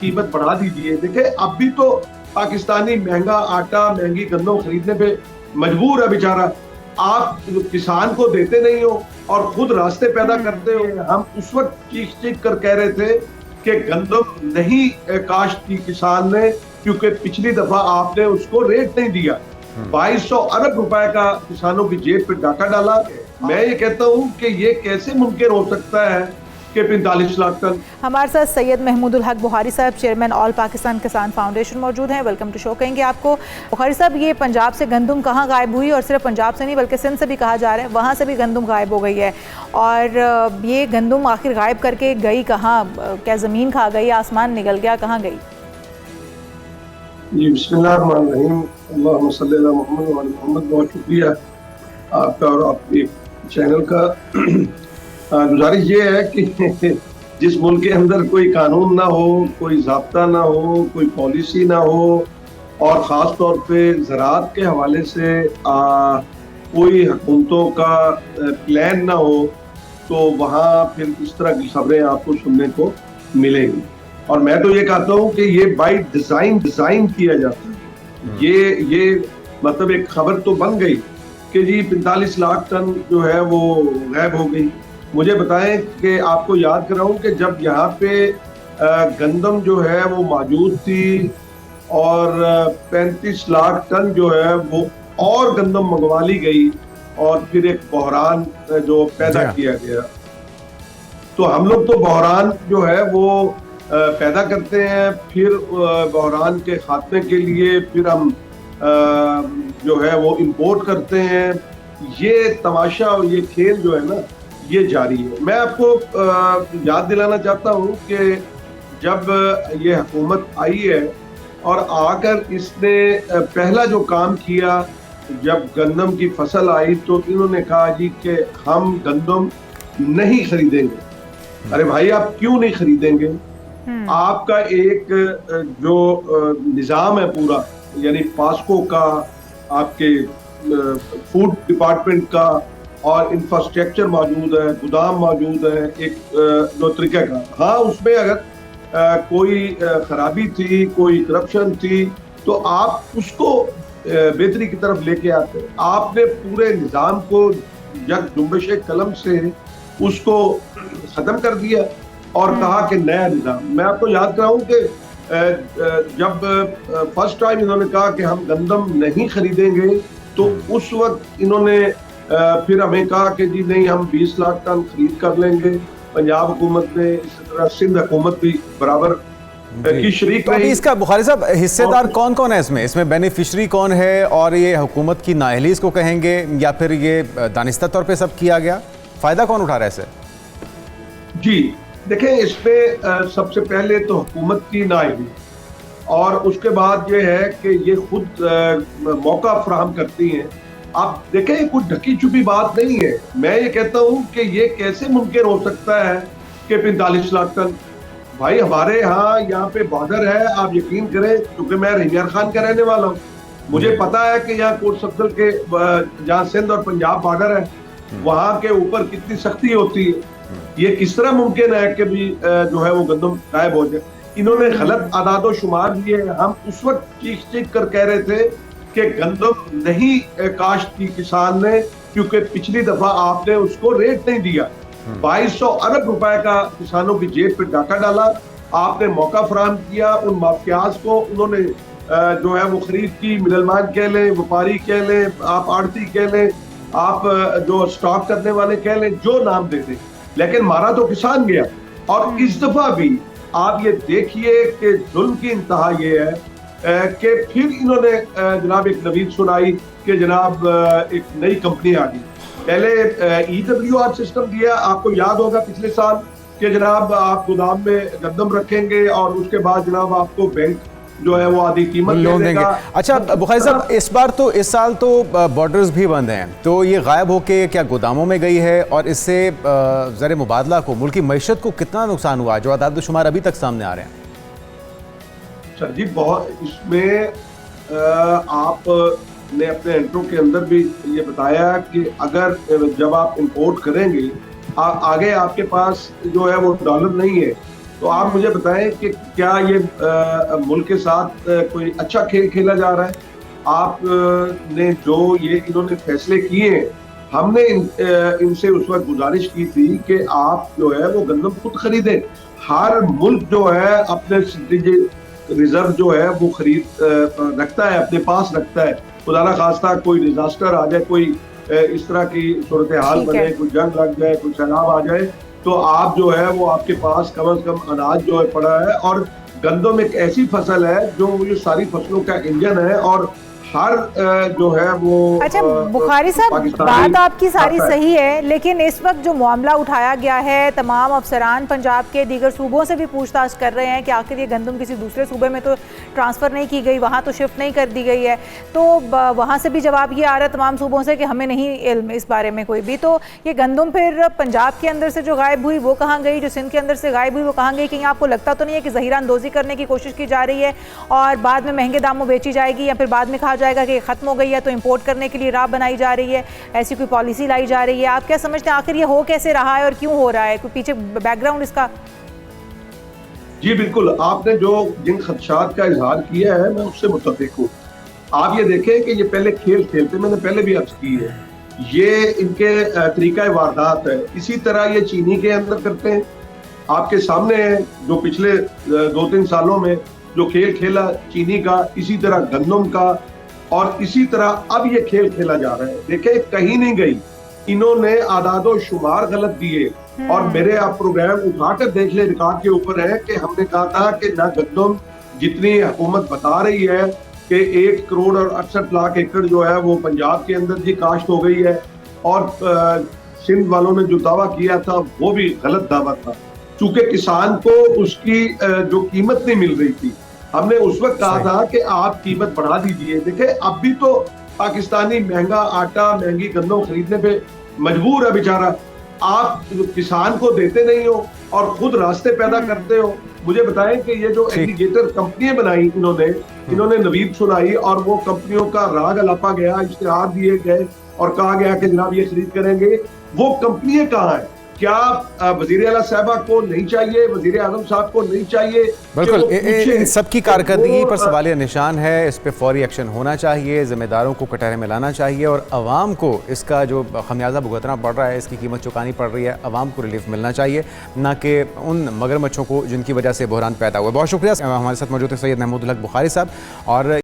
कीमत बढ़ा दीजिए। देखिए अब भी तो पाकिस्तानी महंगा आटा महंगी गंदम खरीदने पे मजबूर है बेचारा। आप किसान को देते नहीं हो और खुद रास्ते पैदा करते हो। हम उस वक्त चीख चीख कर कह रहे थे कि गंदम नहीं काश्त की किसान ने, क्योंकि पिछली दफा आपने उसको रेट नहीं दिया। 2200 अरब रुपए का किसानों की जेब पे डाका डाला। मैं ये कहता हूँ कि ये कैसे मुमकिन हो सकता है कि 45 लाख टन। हमारे साथ सैयद महमूदुल हक बुखारी साहब, चेयरमैन ऑल पाकिस्तान किसान फाउंडेशन मौजूद हैं। वेलकम टू शो कहेंगे आपको। बुखारी साहब, ये पंजाब से गंदम कहाँ गायब हुई, और सिर्फ पंजाब से नहीं बल्कि सिंध से भी कहा जा रहा है वहाँ से भी गंदम गायब हो गई है। और ये गंदम आखिर गायब करके गई कहाँ? क्या ज़मीन खा गई, आसमान निकल गया, कहाँ गई? जी बिस्मिल्लाहिर्रहमानिर्रहीम, अल्लाहुम्मा सल्ली अला मुहम्मद व अला मुहम्मद। बहुत शुक्रिया आपका और आपके चैनल का। गुजारिश ये है कि जिस मुल्क के अंदर कोई कानून ना हो, कोई ज़ाब्ता ना हो, कोई पॉलिसी ना हो, और ख़ास तौर पे ज़राअत के हवाले से कोई हुकूमतों का प्लान ना हो, तो वहाँ फिर इस तरह की खबरें आपको सुनने को मिलेंगी। और मैं तो ये कहता हूँ कि ये बाय डिज़ाइन किया जाता है। ये मतलब एक खबर तो बन गई कि जी 45 लाख टन जो है वो गायब हो गई। मुझे बताएं कि आपको याद कराऊं कि जब यहाँ पे गंदम जो है वो मौजूद थी और 35 लाख टन जो है वो और गंदम मंगवा ली गई, और फिर एक बहरान जो पैदा किया गया। तो हम लोग तो बहरान जो है वो पैदा करते हैं, फिर बहरान के खात्मे के लिए फिर हम जो है वो इंपोर्ट करते हैं। ये तमाशा और ये खेल जो है ना, ये जारी है। मैं आपको याद दिलाना चाहता हूँ कि जब ये हुकूमत आई है और आकर इसने पहला जो काम किया, जब गंदम की फसल आई तो इन्होंने कहा जी कि हम गंदम नहीं खरीदेंगे। अरे भाई, आप क्यों नहीं खरीदेंगे? आपका एक जो निज़ाम है पूरा, यानी पास्को का, आपके फूड डिपार्टमेंट का, और इंफ्रास्ट्रक्चर मौजूद है, गोदाम मौजूद है, एक जो तरीका का। हाँ, उसमें अगर कोई खराबी थी, कोई करप्शन थी, तो आप उसको बेहतरी की तरफ लेके आते। आपने पूरे निज़ाम को जग जुम्बिश कलम से उसको खत्म कर दिया और कहा कि नया निज़ाम। मैं आपको याद कराऊं कि जब फर्स्ट टाइम इन्होंने कहा कि हम गंदम नहीं खरीदेंगे, तो उस वक्त इन्होंने फिर हमें कहा कि जी नहीं, हम 20 लाख टन खरीद कर लेंगे। पंजाब हुकूमत ने, इसी तरह सिंध हुकूमत भी बराबर की शरीक तो रही। इसका बुखारी साहब हिस्सेदार कौन कौन है इसमें बेनिफिशरी कौन है, और ये हुकूमत की नाअहली इसको कहेंगे या फिर ये दानिस्ता तौर पे सब किया गया? फायदा कौन उठा रहा है इससे? जी देखें, इसमें सबसे पहले तो हुकूमत की नाअहली, और उसके बाद ये है कि ये खुद मौका फराहम करती हैं। आप देखें, कुछ ढकी छुपी बात नहीं है। मैं ये कहता हूँ कि ये कैसे मुमकिन हो सकता है कि 45 लाख टन। भाई, हमारे यहाँ पे बॉर्डर है, आप यकीन करें, क्योंकि मैं रहीमियार खान का रहने वाला हूँ, मुझे पता है कि यहाँ कोट सफदर के जहाँ सिंध और पंजाब बॉर्डर है, वहाँ के ऊपर कितनी सख्ती होती है। ये किस तरह मुमकिन है कि भी जो है वो गंदम गायब हो जाए? इन्होंने गलत आदादो शुमार दिए। हम उस वक्त चीख चीख कर कह रहे थे कि गंदम नहीं काश्त की किसान ने, क्योंकि पिछली दफा आपने उसको रेट नहीं दिया। 2200 अरब रुपए का किसानों की जेब पे डाका डाला। आपने मौका फराहम किया उन माफियाज को। उन्होंने जो है वो खरीद की, मिडलमैन कह लें, व्यापारी कह लें, आप आड़ती कह लें, आप जो स्टॉक करने वाले कह लें, जो नाम दे दें, लेकिन मारा तो किसान गया। और इस दफा भी आप ये देखिए कि जुल्म की इंतहा ये है कि फिर इन्होंने जनाब एक नवीद सुनाई कि जनाब एक नई कंपनी आ गई। पहले EWR सिस्टम दिया, आपको याद होगा पिछले साल, कि जनाब आप गोदाम में गंदम रखेंगे और उसके बाद जनाब आपको बैंक जो है वो आधी कीमत लोन देंगे। अच्छा बुखारी साहब, इस साल तो बॉर्डर्स भी बंद हैं, तो ये गायब होके क्या गोदामों में गई है, और इससे ज़र मुबादला को, मुल्क की मईशत को कितना नुकसान हुआ, जो आदाद शुमार अभी तक सामने आ रहे हैं? सर जी, बहुत इसमें आपने अपने इंट्रो के अंदर भी ये बताया कि अगर जब आप इंपोर्ट करेंगे, आगे आपके पास जो है वो डॉलर नहीं है, तो आप मुझे बताएं कि क्या ये मुल्क के साथ कोई अच्छा खेल खेला जा रहा है? आप ने जो ये इन्होंने फैसले किए हैं, हमने इनसे उस वक्त गुजारिश की थी कि आप जो है वो गंदम खुद खरीदें। हर मुल्क जो है अपने स्ट्रेटेजिक रिजर्व जो है वो खरीद रखता है, अपने पास रखता है। खुदा ना खास्ता कोई डिजास्टर आ जाए, कोई इस तरह की सूरत हाल बने, कोई जंग लग जाए, कोई सैलाब आ जाए, तो आप जो है वो आपके पास कम से कम अनाज जो है पड़ा है। और गंदम एक ऐसी फसल है जो ये सारी फसलों का इंजन है और हर जो है वो अच्छा बुखारी साहब, बात आपकी सारी सही है, लेकिन इस वक्त जो मामला उठाया गया है, तमाम अफसरान पंजाब के दीगर सूबों से भी पूछताछ कर रहे हैं कि आखिर ये गंदम किसी दूसरे सूबे में तो ट्रांसफ़र नहीं की गई, वहाँ तो शिफ्ट नहीं कर दी गई है। तो वहाँ से भी जवाब ये आ रहा है तमाम सूबों से कि हमें नहीं इल्म इस बारे में कोई भी। तो ये गंदम फिर पंजाब के अंदर से जो गायब हुई वो कहाँ गई, जो सिंध के अंदर से गायब हुई वो कहाँ गई? कहीं आपको लगता तो नहीं है कि ज़हीरा अंदोज़ी करने की कोशिश की जा रही है और बाद में महंगे दामों बेची जाएगी, या फिर बाद में कहा जाएगा कि खत्म हो गई है तो इंपोर्ट करने के लिए राह बनाई जा रही है, ऐसी कोई पॉलिसी लाई जा रही है? आप क्या समझते हैं आखिर ये हो कैसे रहा है और क्यों हो रहा है? कोई पीछे बैकग्राउंड इसका? जी बिल्कुल, आपने जो जिन खदशात का इजहार किया है मैं उससे मुतफिक हूँ। आप ये देखें कि ये पहले खेल खेलते, मैंने पहले भी अर्ज की है, ये इनके तरीका वारदात है। इसी तरह ये चीनी के अंदर करते हैं, आपके सामने है जो पिछले 2-3 सालों में जो खेल खेला चीनी का, इसी तरह गंदम का, और इसी तरह अब ये खेल खेला जा रहा है। देखें कहीं नहीं गई, इन्होंने आदादो शुमार गलत दिए और मेरे आप प्रोग्राम उठाकर देख ले, रिकॉर्ड के ऊपर है कि हमने कहा था कि ना गंदम जितनी हुकूमत बता रही है कि 1 करोड़ और 68 लाख एकड़ जो है वो पंजाब के अंदर जी काश्त हो गई है, और सिंध वालों ने जो दावा किया था वो भी गलत दावा था, चूंकि किसान को उसकी जो कीमत नहीं मिल रही थी। हमने उस वक्त कहा था कि आप कीमत बढ़ा दीजिए। देखे अब भी तो पाकिस्तानी महंगा आटा, महंगी गंदम खरीदने पे मजबूर है बेचारा। आप किसान को देते नहीं हो और खुद रास्ते पैदा करते हो। मुझे बताएं कि ये जो एग्रीगेटर कंपनियां बनाई इन्होंने नवीद सुनाई और वो कंपनियों का राग अलापा गया, इश्तिहार दिए गए और कहा गया कि जनाब ये खरीद करेंगे। वो कंपनियां कहाँ हैं? क्या वजीर आला साहबा को नहीं चाहिए, वजीर आजम साहब को नहीं चाहिए? बिल्कुल, इन सबकी कारकर्दगी पर सवालिया निशान है। इस पे फौरी एक्शन होना चाहिए, जिम्मेदारों को कटहरे में लाना चाहिए और अवाम को इसका जो खमियाजा भुगतना पड़ रहा है, इसकी कीमत चुकानी पड़ रही है, अवाम को रिलीफ मिलना चाहिए, ना कि उन मगरमच्छों को जिनकी वजह से बहरान पैदा हुआ। बहुत शुक्रिया। हमारे साथ मौजूद है सैयद महमूदुल हक बुखारी साहब। और